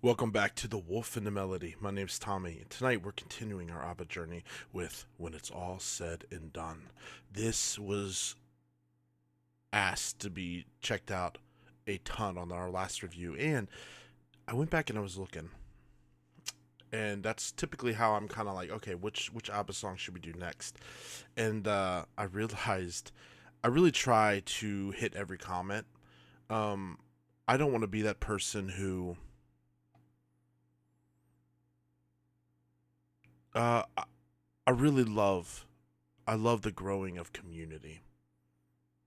Welcome back to The Wolf and the Melody. My name's Tommy, and tonight we're continuing our ABBA journey with When It's All Said and Done. This was asked to be checked out a ton on our last review, and I went back and I was looking. And that's typically how I'm kind of like, okay, which ABBA song should we do next? And I realized I really try to hit every comment. I don't want to be that person who Uh, I I really I love the growing of community.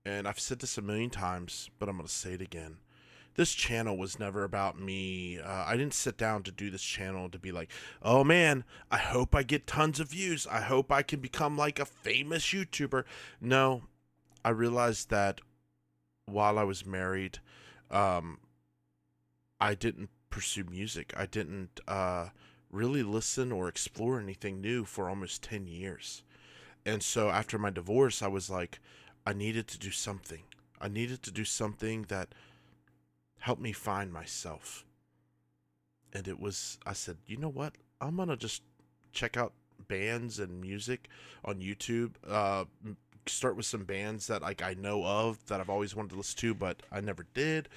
And I've said this a million times, but I'm going to say it again. This channel was never about me. I didn't sit down to do this channel to be like, oh man, I hope I get tons of views. I hope I can become like a famous YouTuber. No, I realized that while I was married, um, I didn't pursue music. I didn't really listen or explore anything new for almost 10 years. And so after my divorce, I was like, I needed to do something. I needed to do something that helped me find myself. And I said, you know what? I'm going to just check out bands and music on YouTube. Start with some bands that like I know of that I've always wanted to listen to, but I never did.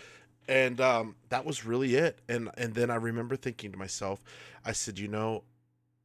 And that was really it. And then I remember thinking to myself, I said,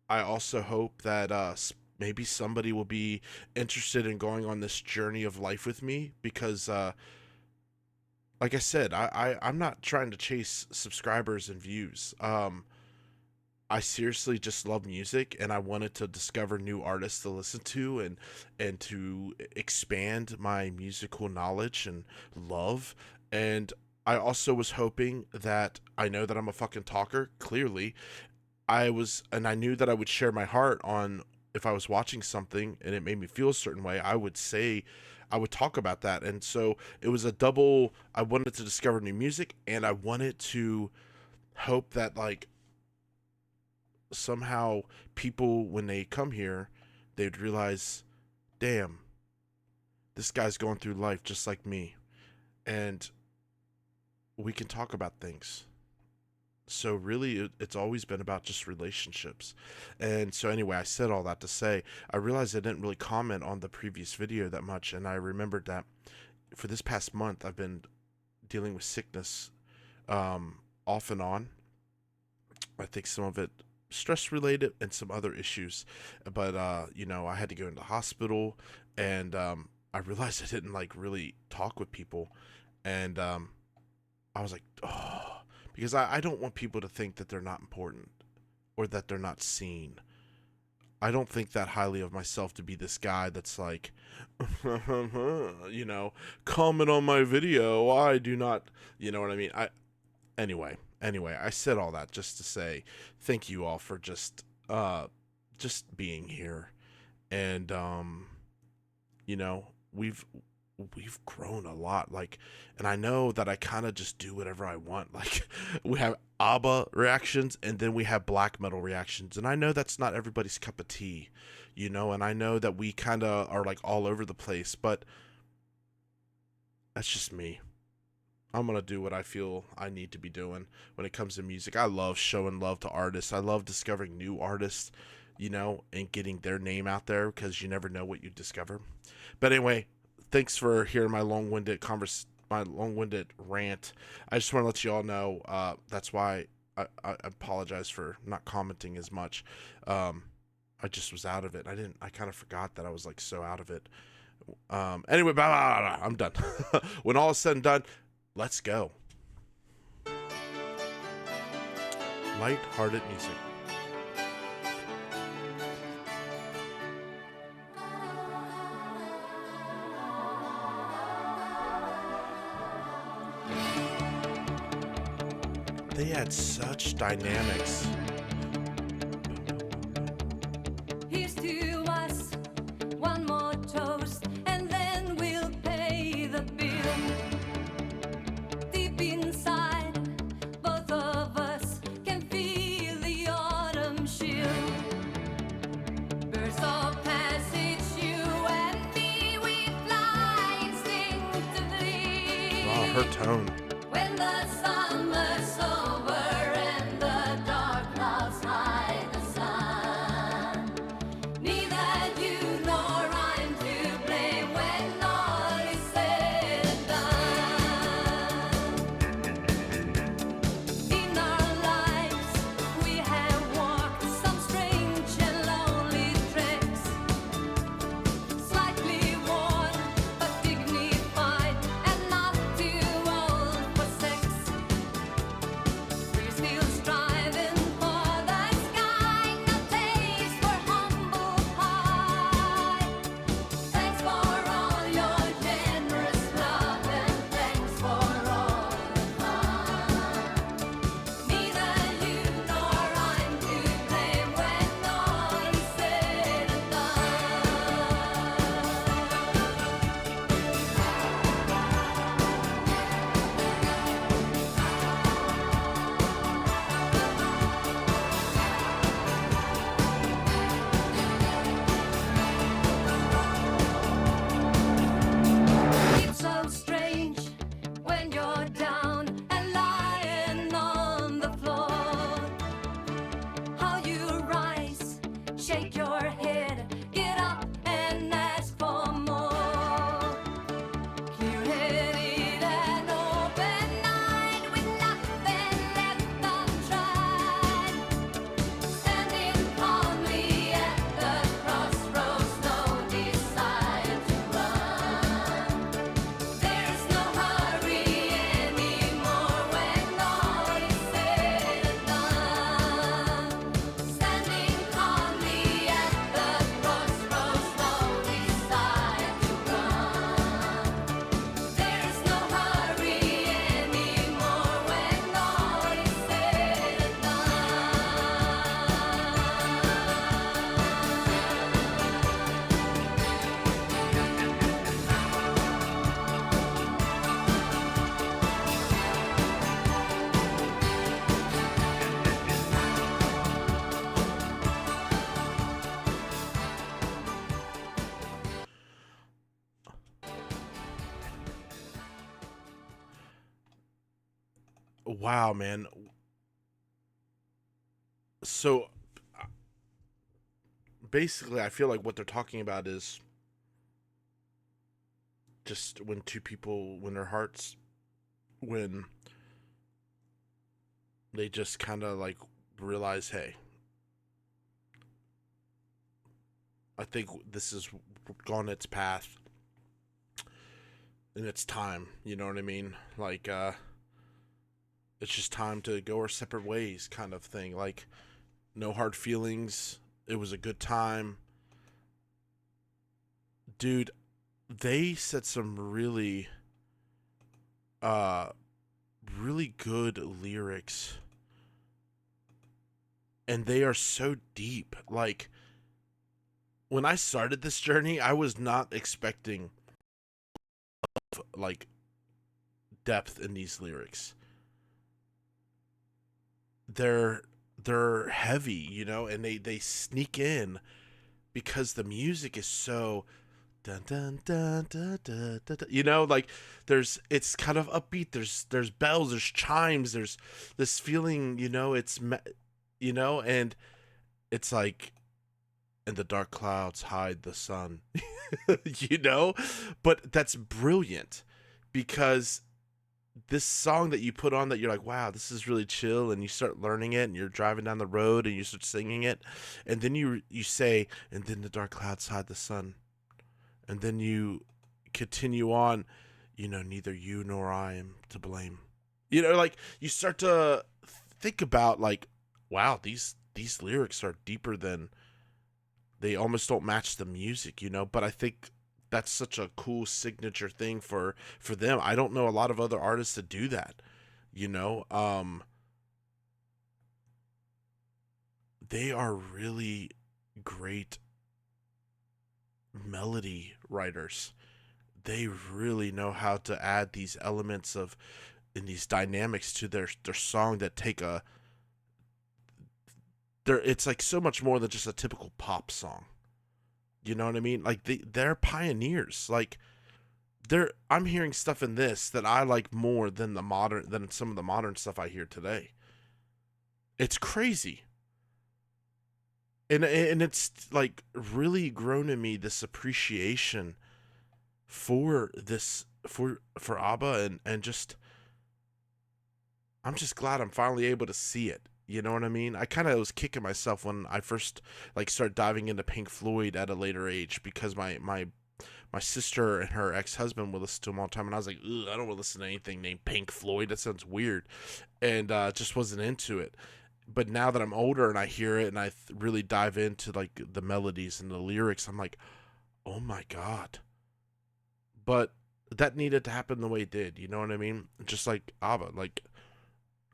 I also hope that maybe somebody will be interested in going on this journey of life with me because, like I said, I'm not trying to chase subscribers and views. I seriously just love music, and I wanted to discover new artists to listen to and to expand my musical knowledge and love. And I also was hoping that I know that I'm a fucking talker, clearly. And I knew that I would share my heart on if I was watching something and it made me feel a certain way, I would talk about that. And so it was a double, I wanted to discover new music and I wanted to hope that like somehow people, when they come here, they'd realize, damn, this guy's going through life just like me. And we can talk about things. So really it's always been about just relationships. And so anyway, I said all that to say I realized I didn't really comment on the previous video that much, and I remembered that for this past month I've been dealing with sickness off and on. I think some of it stress related and some other issues, but I had to go into the hospital, and I realized I didn't like really talk with people, and I was like, oh, because I don't want people to think that they're not important or that they're not seen. I don't think that highly of myself to be this guy that's like, comment on my video. I do not, you know what I mean? Anyway, I said all that just to say thank you all for just being here. And, we've grown a lot, like, and I know that I kind of just do whatever I want. Like, we have ABBA reactions and then we have black metal reactions, and I know that's not everybody's cup of tea, and I know that we kind of are like all over the place, but that's just me. I'm gonna do what I feel I need to be doing when it comes to music. I love showing love to artists. I love discovering new artists, and getting their name out there, because you never know what you discover. But anyway, thanks for hearing my long-winded rant. I just want to let you all know that's why I apologize for not commenting as much. I just was out of it. I kind of forgot that I was like so out of it. Anyway, blah, blah, blah, blah, I'm done. When all is said and done, let's go. Light-hearted music. They had such dynamics. Here's to us, one more toast, and then we'll pay the bill. Deep inside, both of us can feel the autumn chill. Birds of passage, you and me, we fly instinctively. Wow, her tone. When the summer's over and the shake your head, get up and ask for more. Clear-headed and open-eyed, with nothing left untried, standing calmly at the crossroads, no desire to run. There's no hurry anymore when all is said and done. Standing calmly at the crossroads, no desire to run. There's no hurry anymore when all is said and Wow, man. So basically, I feel like what they're talking about is just when two people, when their hearts, when they just kind of like realize, hey, I think this has gone its path and it's time. You know what I mean? Like, it's just time to go our separate ways, kind of thing. Like, no hard feelings. It was a good time. Dude, they said some really good lyrics. And they are so deep. Like, when I started this journey, I was not expecting like depth in these lyrics. They're heavy, you know, and they sneak in because the music is so dun dun dun dun dun dun, dun. You know, like it's kind of upbeat. There's bells, there's chimes, there's this feeling, you know, you know, and it's like, and the dark clouds hide the sun. You know, but that's brilliant because this song that you put on that you're like, wow, this is really chill, and you start learning it and you're driving down the road and you start singing it, and then you say, and then the dark clouds hide the sun, and then you continue on, you know, neither you nor I am to blame. You know, like you start to think about like, wow, these lyrics are deeper than, they almost don't match the music, you know, but I think that's such a cool signature thing for them. I don't know a lot of other artists that do that, you know. They are really great melody writers. They really know how to add these elements of, and these dynamics to their song that take a, it's like so much more than just a typical pop song. You know what I mean? Like they're pioneers. Like I'm hearing stuff in this that I like more than some of the modern stuff I hear today. It's crazy. And it's like really grown in me this appreciation for this for ABBA, and just, I'm just glad I'm finally able to see it. You know what I mean? I kind of was kicking myself when I first like started diving into Pink Floyd at a later age, because my sister and her ex-husband would listen to them all the time, and I was like, ugh, I don't want to listen to anything named Pink Floyd. That sounds weird, and just wasn't into it. But now that I'm older and I hear it and I really dive into like the melodies and the lyrics, I'm like, oh my God. But that needed to happen the way it did. You know what I mean? Just like ABBA, like,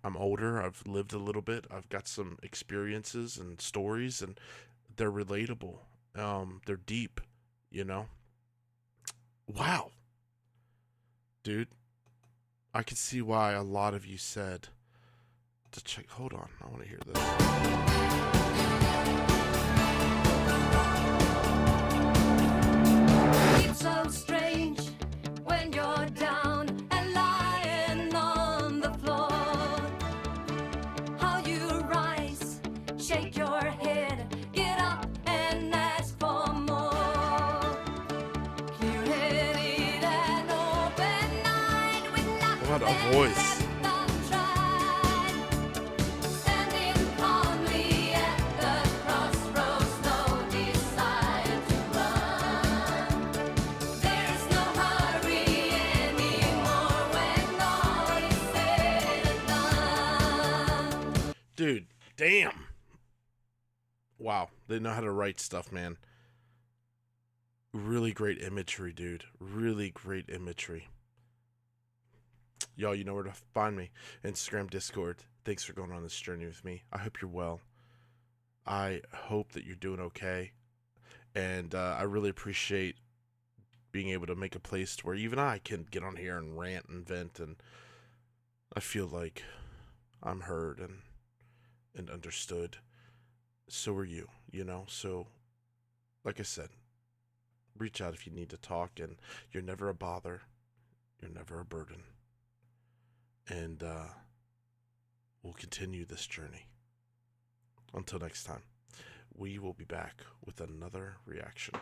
I'm older, I've lived a little bit, I've got some experiences and stories, and they're relatable. They're deep, you know? Wow. Dude, I can see why a lot of you said to check. Hold on, I want to hear this. It's so strange when you're down and lying on the floor. How you rise, shake your head, get up and voice. Standing calmly at the crossroads, no desire to run. There's no hurry anymore when all is said and done. Dude, damn. Wow, they know how to write stuff, man. Really great imagery, dude. Really great imagery. Y'all, you know where to find me. Instagram, Discord. Thanks for going on this journey with me. I hope you're well. I hope that you're doing okay. And I really appreciate being able to make a place where even I can get on here and rant and vent. And I feel like I'm heard and understood. So are you, you know? So, like I said, reach out if you need to talk. And you're never a bother. You're never a burden. And we'll continue this journey. Until next time, we will be back with another reaction.